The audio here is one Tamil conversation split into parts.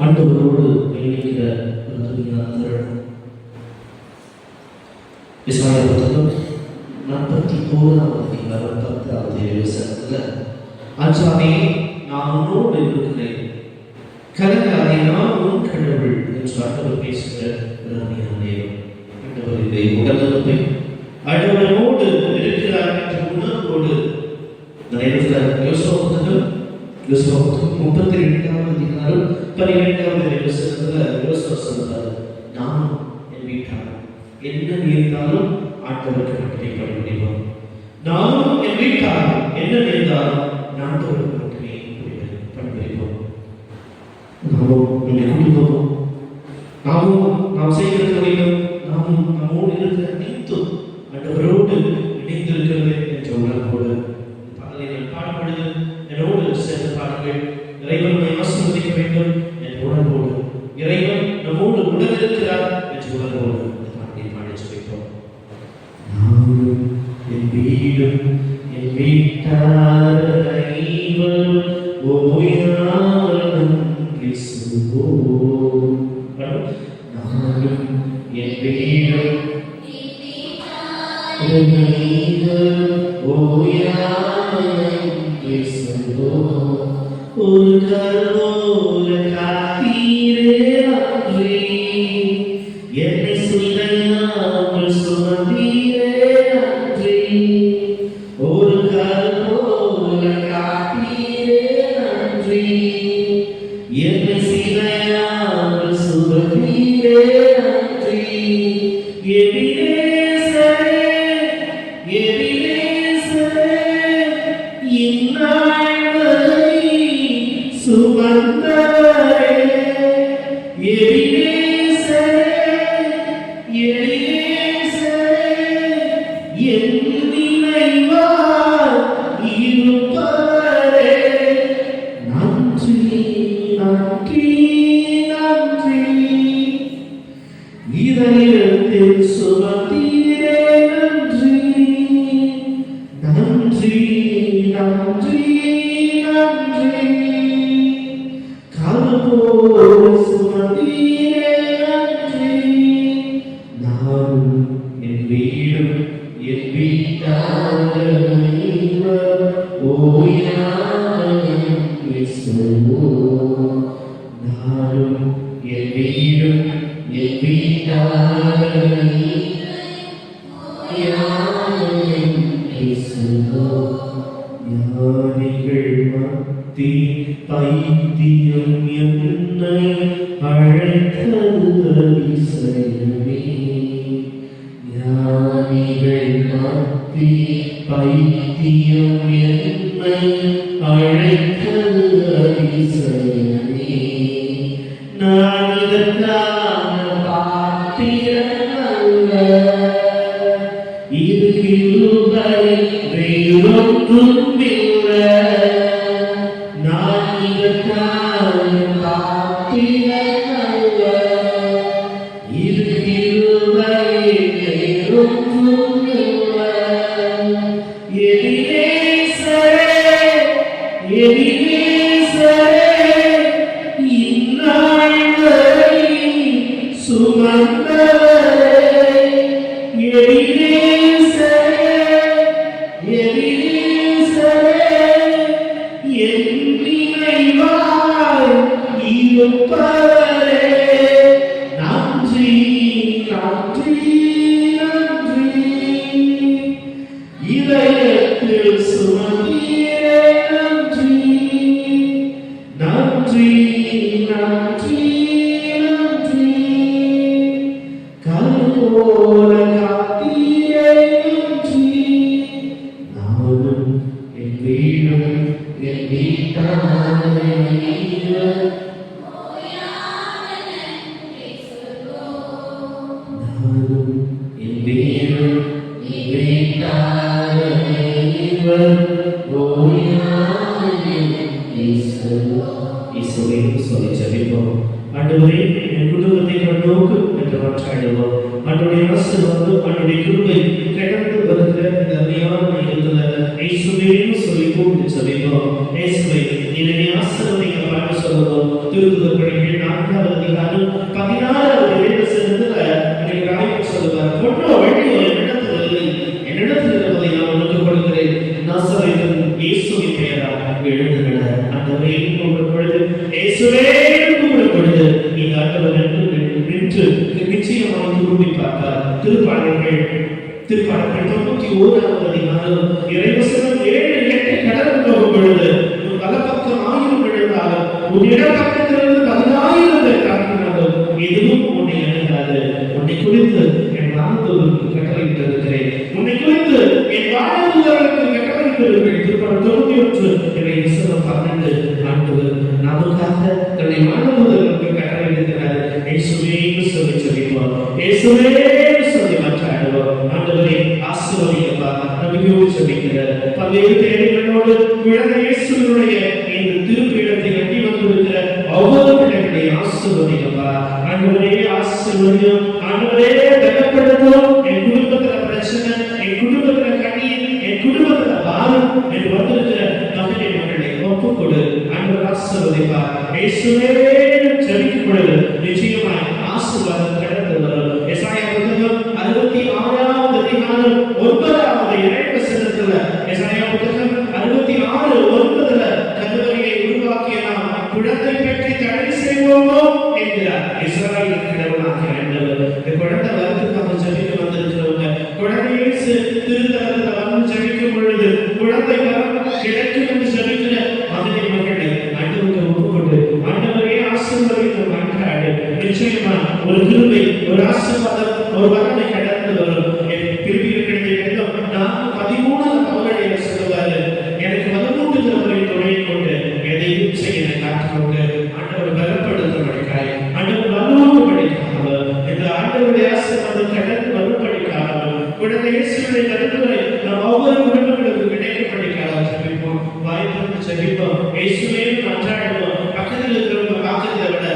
ஆண்டவரோடு பயணிக்கிற ஒரு துணியான தருணம். இஸ்ராயேல் புத்தகம் 41வது அதிகாரம் 10வது வசனத்தில், ஆச்சாமே நான் உன்னோடு இருக்கிறேன், கலங்காதே, நான் உன் கடவுள் என்று ஆண்டவர் பேசுகிற நேரம். ஆண்டவருடைய உடலுறவை ஆண்டவரோடு இருக்கிறார் என்ற உணர்வோடு நேரத்தில் யோசுவா புத்தகம் 32வது அதிகாரம் 12வது வசனத்தில் யோசுவா சொல்றார், நானும் என் வீட்டாரும் என்ன நேர்ந்தாலும் ஆண்டவருக்கு மட்டுமே கடைபிடிப்போம். நானும் என் வீட்டாரும் என்ன நேர்ந்தாலும் ஆண்டவருக்கு மட்டுமே கடைபிடிப்போம். நாம் செய்கிற தொழிலும் நாமும் நம்மோடு இருக்கிற அனைத்தும் ஆண்டவரோடு இணைந்திருக்கிறது என்ற உணர்வோடு பாடல்கள் பாடப்படுது. என்னோடு சேர்ந்த பாடல்கள் இறைவனை ஆசீர்வதிக்க வேண்டும் என்ற உணர்வோடு, இறைவன் நம்மோடு உணர்ந்திருக்கிறார் என்ற உணர்வோடு பாடலை பாடி வைப்போம். நானும் என் வீடும் என் வீட்டார் அனைவரும் ஓயாமல் பேசுவோம். நானும் என் வீடும் ஓயாமல் பேசுவோம். ஒரு கருவோல காத்தீரே அன்றி, என்னை சுமையாமல் சுமந்தீரே அன்றி. ஒரு கருவோல காத்தீரே அன்றி, என்னை சுமையாமல் சுமந்தீரே அன்றி. எபினேசரே எபினேசரே, இந்நாள் வரை சுமந்தவரே. எபினேசரே எபினேசரே, என் நினைவாய் இருப்பவரே. நன்றி நன்றி நன்றி, இதயத்தில் சுமந்தீரே நன்றி. நன்றி நன்றி நன்றி, கருவோடு சுமந்தீரே நன்றி. நானும் என் வீடும் என் வீட்டார் ஓயாமல் பேசுவோம். நானும் என் வீடும் என் வீட்டார் ஓயாமல் பேசுவோம். ஞானிகள் மத்தி பைத்தியம் என்னை அழைத்தது அதிசயமே. ஞானிகள் மத்தி பைத்தியம் என்னை அழைத்தது அதிசயமே. நான் இதற்கான பாத்திரன் அல்ல, இது கிருபை வேறொன்றும் இல்லை. நான் இதற்கான பாத்திரன் அல்ல, இது கிருபை வேறொன்றும் இல்லை. எபினேசரே எபினேசரே, இந்நாள் வரை சுமந்தவரே. எபினேசரே எபினேசரே, என் நினைவாய் இருப்பவரே. நன்றி நன்றி நன்றி, இதயத்தில் சுமந்தீரே நன்றி. நன்றி நன்றி நன்றி, கருவோல காத்தீரே நன்றி. நானும் என் வீடும் என் வீட்டார் நானும் என் வீடும் என் வீட்டார் ஓயாமல் பேசுவோம். இயேசுவே சொல்லி ஜெபிப்போம். ஆண்டவரே, என் குடும்பத்தை கண்ணோக்கு என்று மாற்றாடுவோம். ஆண்டவருடைய ஆசீர்வாதம் ஆண்டவருடைய கிருபை கடந்து வருகிற இந்த அருமையான நேரத்தில் இயேசுவே சொல்லி கூப்பிட்டு ஜெபிப்போம். இயேசுவே, என்னை ஆசீர்வதிங்க பாட்டு சொல்லுவோம். திருத்துதர் பணிகள் 4வது அதிகாரம் 16வது இறைவசனத்துல அன்னைக்கு ராயப்பர் சொல்லுவார், பொன்னோ வெள்ளியோ என்னிடத்தில் இல்லை, என்னிடத்தில் இருப்பதை நான் உனக்கு கொடுக்கிறேன், நாசரேத்தன் இயேசுவின் பெயரால் எழுந்துவிட. ஆண்டவரே கூப்பிடும் பொழுது, இயேசுவே கூப்பிடும் பொழுது இந்த ஆண்டவர் நின்று நிச்சயமாக திரும்பி பார்த்தார். திருப்பாடல்கள் 91வது அதிகாரம் இறைவசனம் 7-8 கடந்து போகும் பொழுது, உன் வலப்பக்கம் 1000 விழுந்தாலும் உன் இடப்பக்கத்திலிருந்து 10,000 பேர் தாக்கினாலும் எதுவும் உன்னை அணுகாது. உன்னை குறித்து என் வாழ்ந்தவர்களுக்கு கட்டளையிட்டிருக்கிறேன், உன்னை குறித்து என் வாழ்ந்தவர்களுக்கு கட்டளையிட்டிருக்கிறேன். திருப்பாடல் 91 இறைவசனம் 12 ஆண்டவர் நமக்காக தன்னை வாழ்ந்தவர்களுக்கு கட்டளையிட்டிருக்கிறார். இயேசுவே சொல்லி சொல்லிப்போம், இயேசுவே சொல்லி மாற்றாடுவோம். ஆண்டவரே ஆசீர்வதிக்கப்பா, நம்பிக்கையோடு சொல்லிக்கிறார். பல்வேறு தேவைகளோடு குழந்தை இயேசுவினுடைய இந்த திருப்பீடத்தை கட்டி வந்திருக்கிற ஒவ்வொரு பிள்ளைகளை ஆசீர்வதிக்கப்பா. ஆண்டவரே ஆசீர்வதியும், ஆண்டவரே பலப்படுத்தும். என் குடும்பத்துல பிரச்சனை, என் குடும்பத்துல கண்ணீர், என் குடும்பத்துல பாரம் என்று வந்திருக்கிற மகளை ஒப்புக்கொடு. ஆண்டவர் ஆசீர்வதிப்பா. இயேசுவே ஜெபிக்கும் பொழுது நிச்சயமாய் ஆசீர்வாதம் கடந்து வரும். எசாயா புத்தகம் 66வது அதிகாரம் 9வது இறைவசனத்துல, எசாயா புத்தகம் 66:9 கர்த்தரையை உருவாக்கிய நாம் குழந்தை பெற்று தடை செய்வோமோ என்கிறார். இஸ்ராயேல் கடவுளாகிய ஆண்டவர் இந்த குழந்தை வரதுக்காக ஜெபிக்க வந்திருக்கிறவங்க, குழந்தை இயேசு திருத்தலத்துல வந்து ஜெபிக்கும் பொழுது குழந்தை வரம் கிடைக்கும் என்று ஜெபிக்கிற மகனை மகளை ஆண்டவருக்கு ஒப்புக்கொண்டு ஆண்டவரே ஆசீர்வதிக்கும் மாற்றாடு. நிச்சயமா ஒரு கிருபை, ஒரு ஆசீர்வாதம், ஒரு வரனை கடந்து வரும். பிரிவிற்கிடையிலும் 13 பவுலடியை சொல்லுவாரு, எனக்கு 13 திருமுறை துணை கொண்டு எதையும் செய்ய காட்டுறவங்க ஆண்டவர் பலப்படுத்தும்படிக்காய், ஆண்டவர் வலுவூட்டும்படிக்காக, இந்த ஆண்டவருடைய ஆசீர்வாதம் கடந்து வரும்படிக்காக, குழந்தை இயேசுவின் கருத்துரை நாம் ஒவ்வொரு குடும்பங்களுக்கு கிடைக்கப்படிக்காக ஜெபிப்போம். வாய்ப்பு ஜெபிப்போம், இயேசுவே மன்றாடுவோம். பக்கத்தில் இருக்கிறவங்க பார்க்கிறதை விட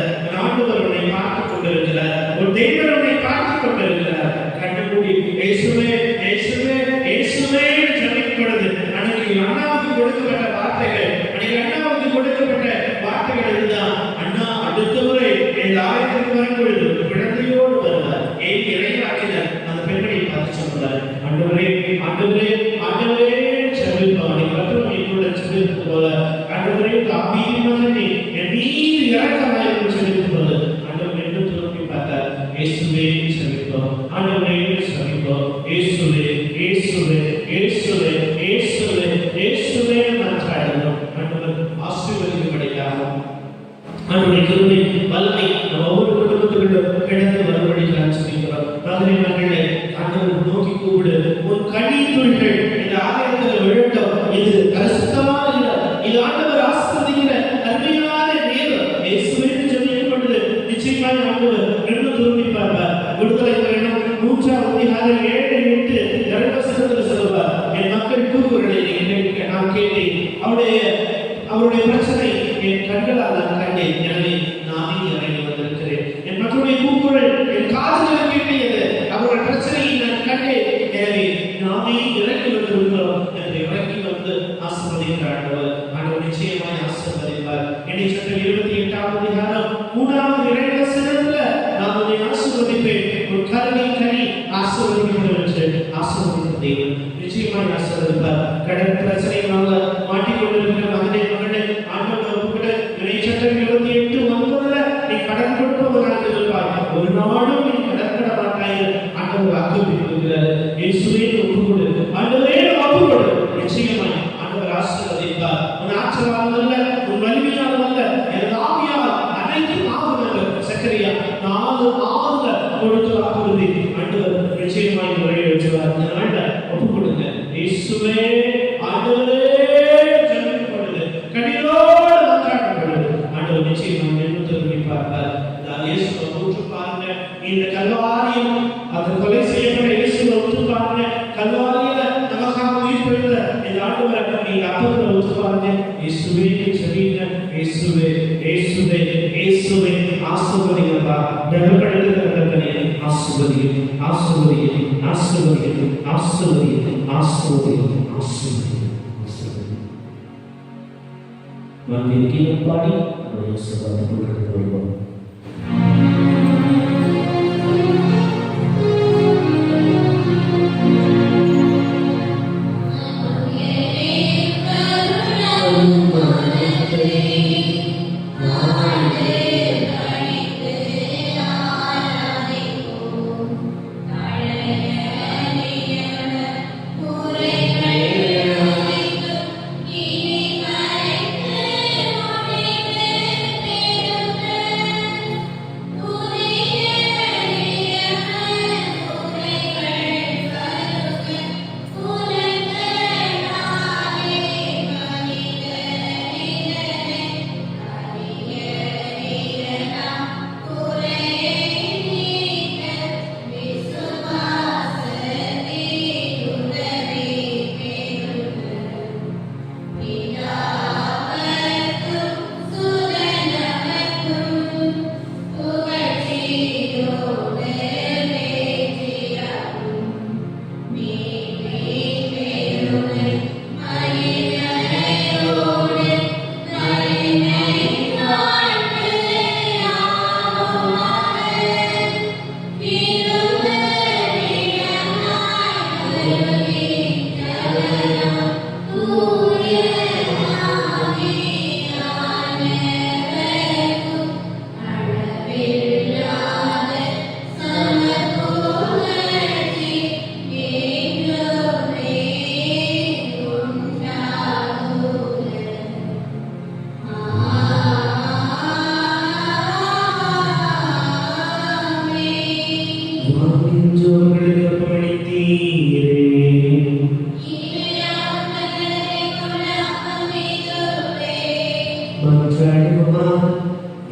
ஆண்டவர் உன்னை பார்த்துக் கொண்டிருக்கிறார், ஒரு தெய்வம் உன்னை பார்த்துக் கொண்டிருக்கிறார். கண்டுபிடி இயேசுவே இயேசுவே இயேசுவே ஜெபிக்கும் பொழுது அன்னைக்கு அண்ணாவுக்கு கொடுக்கப்பட்ட வார்த்தைகள், அன்னைக்கு அண்ணாவுக்கு கொடுக்கப்பட்ட வார்த்தைகள் இதுதான். அண்ணா அடுத்த முறை இந்த ஆயத்திற்கு வரும் பொழுது குழந்தையோடு வருவார். ஏன் இறைவாக்கினர் அந்த பெண்களை பார்த்து சொல்றார், ஆண்டவரே ஆண்டவரே ஆண்டவரே ஜெபிப்போம். மற்றவங்க கூட ஜெபிப்பது போல ஆண்டவரே தாவீதின் மகனே என் மீது இரக்கமாயிரும் ஜெபிக்கும் போது ஆண்டவர் என்று திரும்பி பார்த்தார். இயேசுவே ஜெபிப்போம், ஆண்டவரே ஜெபிப்போம், இயேசுவே இயேசுவே இயேசுவே இயேசுவே இயேசுவே மாற்றாடுவோம். ஆண்டவர் ஆசீர்வதிக்கும்படியாக ஆண்டவருடைய கிருபை வல்லமை ஒவ்வொரு குடும்பத்துக்குள்ளும் கிடந்து வரும்படியாக ஜெபிக்கிறோம். மகனே மகளே, ஆண்டவர் நோக்கி கூப்பிடு. உன் கண்ணீர் துளிகள் இந்த ஆலயத்தில் விழட்டும். இது பரிசுத்தமான இடம், இது ஆண்டவர் ஆசீர்வதிக்கிற அருமையான நேரம். இயேசுவே ஜெபிக்கும் பொழுது நிச்சயமாக ஆண்டவர் ரெண்டு திரும்பி பார்ப்பார். விடுதலை பயணம் 3வது அதிகாரம் 7-8 இறைவசனத்தில் சொல்லுவார், என் மக்கள் கூக்குரலை நான் கேட்டேன், அவருடைய பிரச்சனை என் கண்களால் நான் கண்டேன், எனவே நானே இறங்கி வந்திருக்கிறேன். என் மக்களுடைய கூக்குரல் என் காதுகளில் கேட்டது, அவருடைய பிரச்சனையை நான் கண்டேன், எனவே நானே இறங்கி வந்திருக்கிறோம் என்று இறங்கி வந்து ஆசீர்வதிக்கிறார். ஆண்டவர் நிச்சயமாய் ஆசீர்வதிப்பார். என்னை சற்று 28வது அதிகாரம் 3வது இறைவசனத்துல நான் உன்னை ஆசீர்வதிப்பேன், உன் கருணை கனி ஆசீர்வதிக்கப்படும் என்று ஆசீர்வதித்த தேவன் நிச்சயமாய் ஆசீர்வதிப்பார். கடன் பிரச்சனைகளால மாட்டிக்கொண்டிருக்கிற மகனே மகளே, ஆண்டவர் ஒப்புக்கொடு. என்னை சற்று 28:9 நீ கடன் கொடுப்பவனாக இருப்பாய், ஒரு நாளும் நீ கடன் பட மாட்டாய். ஆண்டவர் வாக்குறுதிக்கிறார். இயேசுவே ஒப்புக்கொடு, ஆண்டவரே ஒப்புக்கொடு. நிச்சயமாய் ஆண்டவர் ஆசீர்வதிப்பார். உன் ஆற்றலால் அல்ல, உன் வலிமையால் அல்ல, எனது ஆவியால் அனைத்தும் ஆகும் என்று சக்கரியா 4:6 கொடுத்து வாக்குறுதி ஆண்டவர் நிச்சயமாய் நிறைவேற்றுவார். அதனால ஒப்புக்கொடுங்க. இயேசுவே ஆண்டவரே ஜெபிக்கும் பொழுது கண்ணீரோடு மன்றாடும் பொழுது ஆண்டவர் நிச்சயமாய் திரும்பி பார்ப்பார். இயேசுவை உற்று பாருங்க. இந்த கல்வாரியம் அது கொலை செய்யப்பட்ட இயேசுவை உற்று பாருங்க. கல்வாரியில நமக்காக உயிர் பெற்ற இந்த ஆண்டவரை நீங்க அப்பத்துல உற்று பாருங்க. இயேசுவே ஜெபிங்க. இயேசுவே இயேசுவே இயேசுவே ஆசீர்வதிங்கப்பா. தயவுபடுத்துகிறவர்களே ஆசீர்வதியும் ஆசீர்வதியும் ஆசீர்வதியும் ஆசீர்வதியும் ஆசீர்வதியும் ஆசீர்வதியும். மன்னிக்கீங்க பாடி நம்முடைய சபத்துக்குள் கடந்து வருவோம்.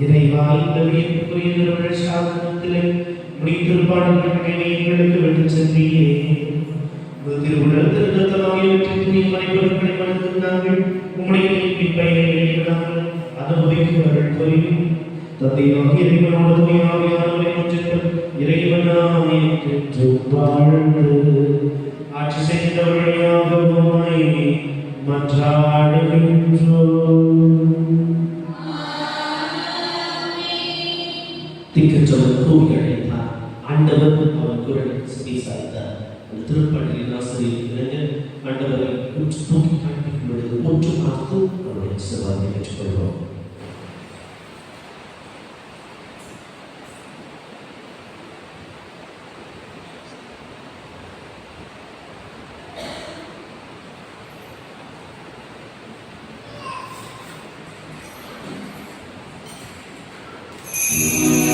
இறைவா, இந்த வியப்புக்குரிய திருவிழா சாதனத்திலே முடித்திருப்பாடுகளுக்கு எங்களுக்கு விட்டு சென்றியே. திருவிழத்திற்கு மறைப்பவர்களை வளர்த்துள்ளார்கள். உம்முடைய மீட்பின் நாங்கள் அனுபவிக்கும் அருள் புரியும். தந்தையாக இறைவனோடு தூயாவியானவரை ஒன்றிற்கும் இறைவனாய் என்றும் வாழ்ந்து ஆட்சி செய்தவர்களாக உம்மை மன்றாடுகின்றோம். திக்கச்சவர் கூவி அழைத்தார். ஆண்டவர் அவர் குரலுக்கு செவி சாய்த்தார். திருப்பள்ளியின் ஆசிரியர் இறங்க ஆண்டவரை தூக்கி காண்பிக்கும் பொழுது ஒன்று பார்த்து அவருடைய செல்வாக்கை பெற்றுக்கொள்வோம். Thank you.